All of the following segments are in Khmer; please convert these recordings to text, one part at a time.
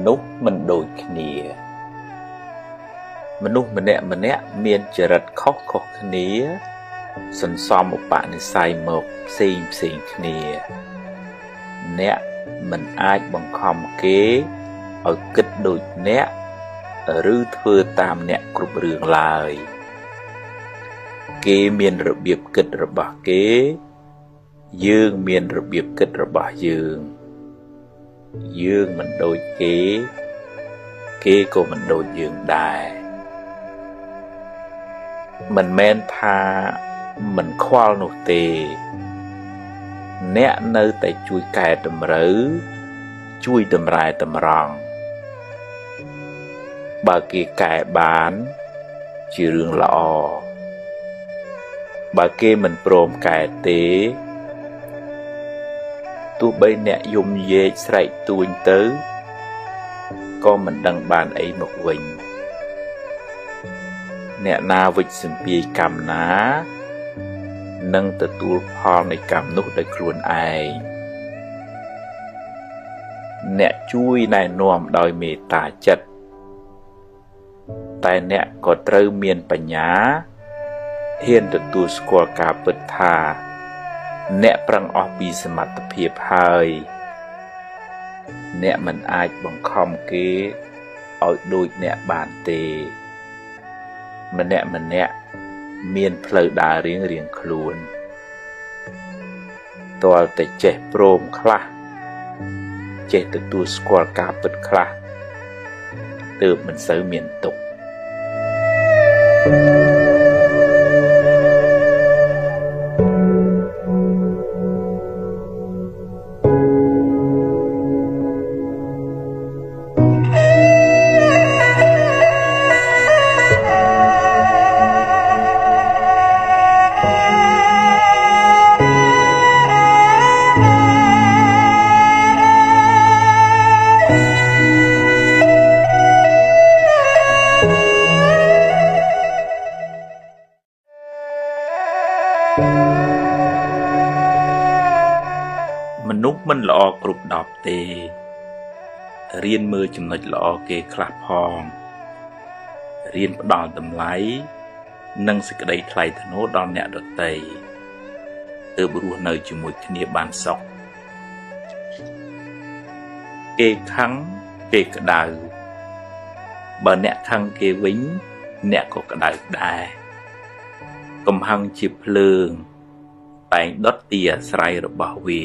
นุษย์มันโดยគ្នាមនុស្សម្នាក់មានចរិតខុសគ្នាសន្សំឧបនិស្ស័យមកផ្សេងគ្នាអ្នកមិនអាចបង្ខំគេឲ្យគិតដូចអ្នកឬធ្វើតាមអ្នកគ្រប់រឿងឡើយគេមានរបៀបគិតរបស់គេយើងមានរបៀបគិតរបស់យើងមិនដូចគេក៏មិនដូចយើងដែរមិនមែនថាមិនខ្វល់នោះទេអ្នកនៅតែជួយកែតម្រូវជួយតម្រែតម្រង់បើគេកែបានជារឿងល្អបើគេមិនព្រមកែទេទោះបីអ្នកយំយេកស្រែកទួញទៅក៏មិនដឹងបានអីមកវិញអ្នកណាវិច្ចសម្ពាយកម្មណានឹងទទួលផលនៃកម្មនោះដោយខ្លួនឯងអ្នកជួយណែនាំដោយមេត្តាចិត្តតែអ្នកក៏ត្រូវមានបញ្ញាហ៊ានទទួលស្គាល់ការពិតថាអ្នកប្រឹងអស់ពីសមត្ថភាពហើយអ្នកមិនអាចបង្ខំគេឲ្យដូចអ្នកបានទេម្នាក់មានផ្លូវដើររៀងខ្លួនទាល់តែចេះព្រមខ្លះចេះទទួលស្គាល់ការពិតខ្លះទើបមិនសូវមានទុក្ខមនុស្សមិនល្អគ្រប់10ទេរៀនមើលចំណុចល្អគេខ្លះផងរៀនផ្ដល់តម្លៃនិងសេចក្តីថ្លៃថ្នូរដល់អ្នកដទៃទើបរស់នៅជាមួយគ្នាបានសុខគេខឹងគេក្តៅបើអ្នកខឹងគេវិញអ្នកក៏ក្តៅដែរកំហឹងជាភ្លើងតែងដុតទីអាស្រ័យរបស់វា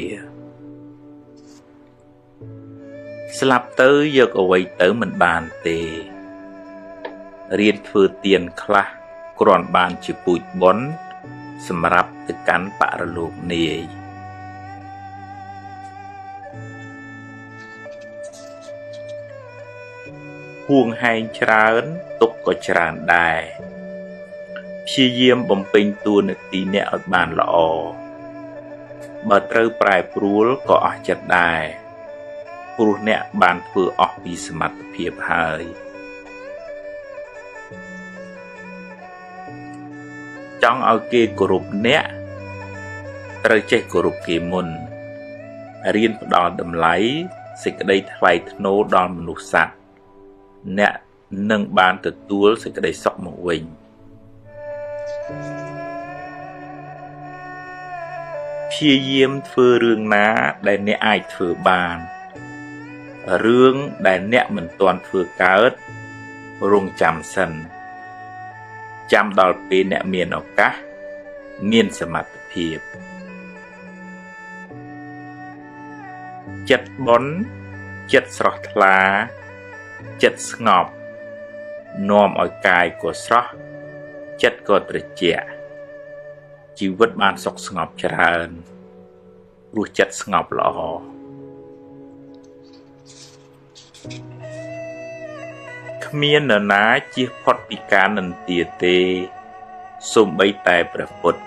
ស្លាប់ទៅយកអ្វីទៅមិនបានទេរៀនធ្វើទានខ្លះគ្រាន់បានជាពូជបុណ្យសម្រាប់ទៅកាន់បរលោកនាយហួងហែងច្រើនទុកក៏ច្រើនដែរព្យាយាមបំពេញតួនាទីអ្នកឲ្យបានល្អបើត្រូវប្រែប្រួលក៏អស់ចិត្តដែរព្រោះអ្នកបានធ្វើអស់ពីសមត្ថភាពហើយចង់ឲ្យគេគោរពអ្នកត្រូវចេះគោរពគេមុនរៀនផ្ដល់តម្លៃសេចក្តីថ្លៃថ្នូរដល់មនុស្សសត្វអ្នកនឹងបានទទួលសេចក្តីសុខមកវិញព្យាយាមធ្វើរឿងណាដែលអ្នកអាចធ្វើបានរឿងដែលអ្នកមិនទាន់ធ្វើកើតរងចាំសិនចាំដល់ពេលអ្នកមានឱកាសមានសមត្ថភាពចិត្តបុណ្យចិត្តស្រស់ថ្លាចិត្តស្ងប់នាំឲ្យកាយក៏ស្រស់ចិត្តក៏ត្រជាក់ជីវិតបានសុខស្ងប់ច្រើនព្រោះចិត្តស្ងប់ល្អគ្មាននរណាជៀសផុតពីការនិន្ទាទេសូម្បីតែព្រះពុទ្ធ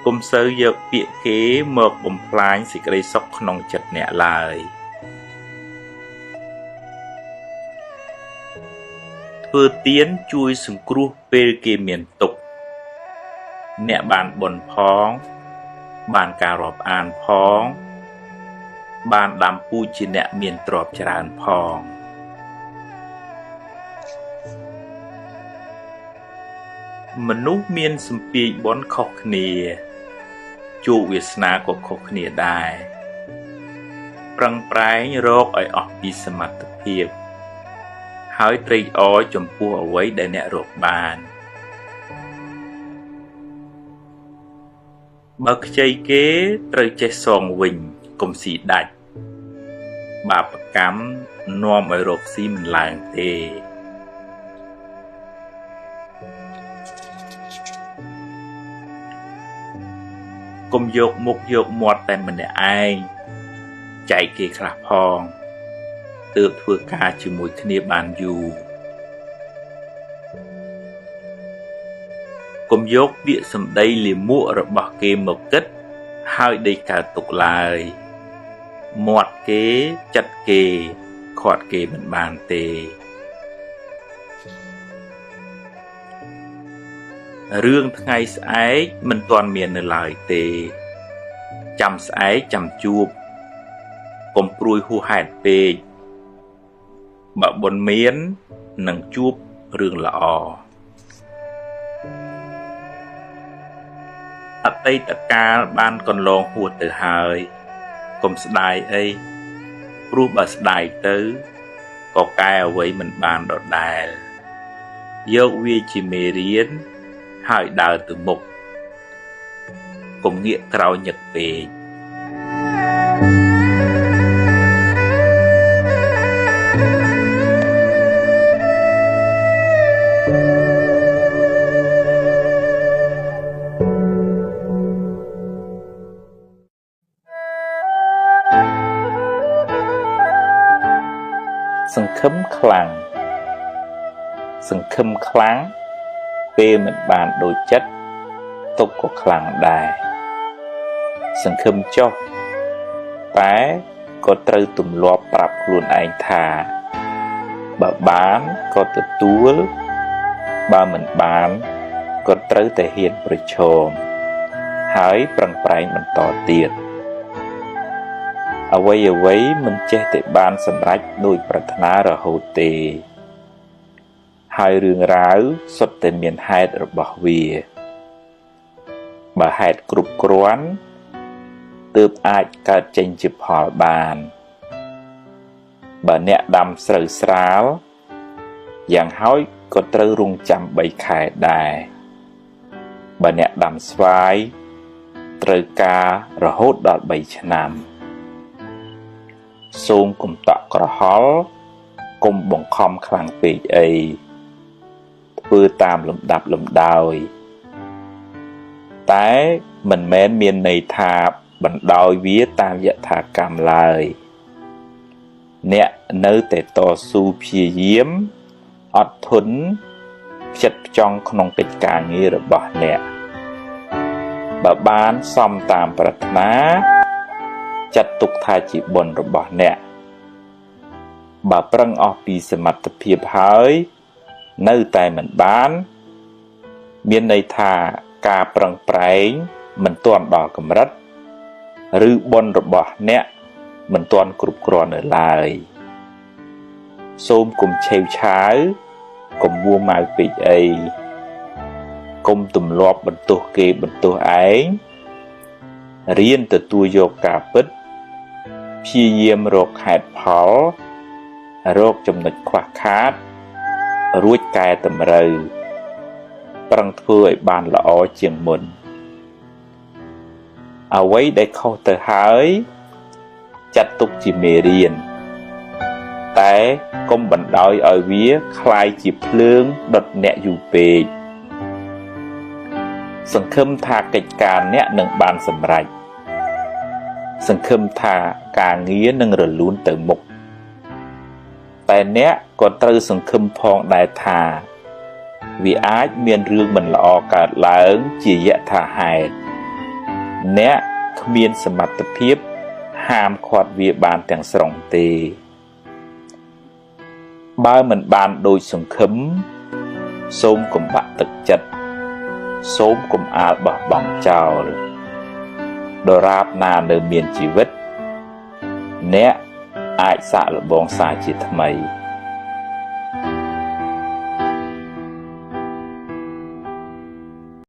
ពុំសូវយកពាក្យគេមកបំផ្លាញសេចក្តីសុខក្នុងចិត្តអ្នកឡើយធ្វើទានជួយសង្គ្រោះពេលគេមានទុក្ខអ្នកបានបុណ្យផងបានការរាប់អានផង បានដាំពូជជាអ្នកមានទ្រព្យច្រើនផងមនុស្សមានសម្ពាយបុណ្យខុសគ្នាជោគវាសនាក៏ខុសគ្នាដែរប្រឹងប្រែងរកឲ្យអស់ពីសមត្ថភាពហើយត្រេកអរចំពោះអ្វីដែលអ្នករកបានបើខ្ចីគេត្រូវចេះសងវិញកុំស៊ីដាច់បាបកម្មនាំឲ្យរកស៊ីមិនឡើងទេកុំយកមុខយកមាត់តែម្នាក់ឯងចែកគេខ្លះផងទើបធ្វើការជាមួយគ្នាបានយូរកុំយកពាក្យសម្ដីលាមករបស់គេមកគិតហើយដេកកើតទុកឡើយមាត់គេចិត្តគេខាត់គេមិនបានទេរឿងថ្ងៃស្អែកមិនទាន់មាននៅឡើយទេចាំស្អែកចាំជួបកុំព្រួយហួសហេតុពេកបើបុណ្យមាននឹងជួបរឿងល្អអតីតកាលបានកន្លងហួសទៅហើយកុំស្ដាយអីព្រោះបើស្ដាយទៅក៏កែអ្វីមិនបានដដែលយកវាជាមេរៀនហើយដើរទៅមុខកុំងាកក្រោយញឹកពេកសង្ឃឹមខ្លាំងពេលមិនបានដូចចិត្តទុកក៏ខ្លាំងដែរសង្ឃឹមចុះតែក៏ត្រូវទម្លាប់ប្រាប់ខ្លួនឯងថាបើបានក៏ទទួលបើមិនបានក៏ត្រូវតែហ៊ានប្រឈមហើយប្រឹងប្រែងបន្តទៀតអ្វីមិនចេះតែបានសម្រេចដោយប្រាថ្នារហូតទេហើយរឿងរ៉ាវសុទ្ធតែមានហេតុរបស់វាបើហេតុគ្រប់គ្រាន់ទើបអាចកើតចេញជាផលបានបើអ្នកដាំស្រូវស្រាលយ៉ាងហោចក៏ត្រូវរងចាំ3ខែដែរបើអ្នកដាំស្វាយត្រូវការរហូតដល់3ឆ្នាំសូមកុំតក់ក្រហល់កុំបង្ខំខ្លាំងពេកអីធ្វើតាមលំដាប់លំដោយតែមិនមែនមានន័យថាបណ្ដោយវាតាមយថាកម្មឡើយអ្នកនៅតែតស៊ូព្យាយាមអត់ធន់ផ្ចិតផ្ចង់ក្នុងកិច្ចការងាររបស់អ្នកបើបានសមតាមប្រាថ្នាចាត់ទុកថាជាបុណ្យរបស់អ្នកបើប្រឹងអស់ពីសមត្ថភាពហើយនៅតែមិនបានមានន័យថាការប្រឹងប្រែងមិនទាន់ដល់កម្រិតឬបុណ្យរបស់អ្នកមិនទាន់គ្រប់គ្រាន់នៅឡើយសូមកុំឆេវឆាវកុំមួម៉ៅពេកអីកុំទម្លាប់បន្ទោសគេបន្ទោសឯងរៀនទទួលយកការពិតព្យាយាមរកហេតុផលរកចំណុចខ្វះខាតរួចកែតម្រូវប្រឹងធ្វើឲ្យបានល្អជាងមុនអ្វីដែលខុសទៅហើយចាត់ទុកជាមេរៀនតែកុំបណ្ដោយឲ្យវាคล้ายជាភ្លើងដុតអ្នកយូរពេកសង្ឃឹមថាកិច្ចការអ្នកនឹងបានសម្រេចសង្ឃឹមថាការងារនឹងរលូនទៅមុខតែអ្នកក៏ត្រូវសង្ឃឹមផងដែរថាវាអាចមានរឿងមិនល្អកើតឡើងជាយថាហេតុអ្នកគ្មានសមត្ថភាពហាមឃាត់វាបានទាំងស្រុងទេបើមិនបានដូចសង្ឃឹមសូមកុំបាក់ទឹកចិត្តសូមកុំអាលបោះបង់ចោលដរាបណានៅមានជីវិត អ្នកអាចសាកល្បងសារជាថ្មី